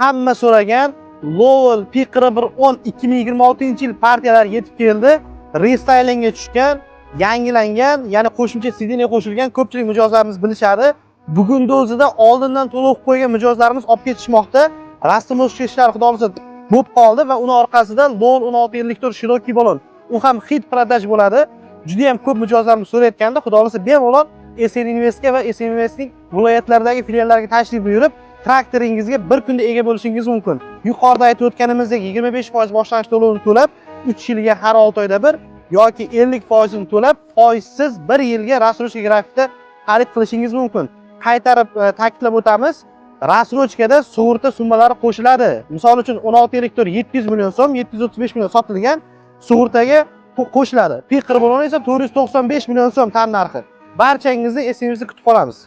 hamma so'ragan Lowell P4110 2026-yil partiyalari yetib keldi. Restylingga tushgan, yangilangan, ya'ni qo'shimcha sideniya qo'shilgan ko'pchilik mijozlarimiz bilishadi. Bugungi o'zida oldindan to'lov qo'ygan mijozlarimiz olib ketishmoqda. Rastimlashga ishlari xudo xolisa bo'lib qoldi va uni orqasidan Lowell 1654 Cherokee balon. U ham hit prodaj bo'ladi. Juda ham ko'p mijozlarimiz so'rayotganda, xudo xolisa bemalol SN Investga va SN Investning viloyatlardagi filiallariga tashrif buyurib, traktoringizga bir kunda ega bo'lishingiz mumkin. Yuqorida aytib o'tganimizdek 25% boshlanish to'lovini to'lab, 3 yilga har 6 oyda bir yoki 50% ni to'lab, foizsiz 1 yilga rassrochka grafikda xarid qilishingiz mumkin. Qaytarib ta'kidlab o'tamiz, rassrochkada sug'urta summalari qo'shiladi. Misol uchun 16 elektr 700 million so'm, 735 million sotilgan sug'urtaga qo'shiladi. P41 esa 495 million so'm tan narxi. Barchangizni SMS'da kutib qolamiz.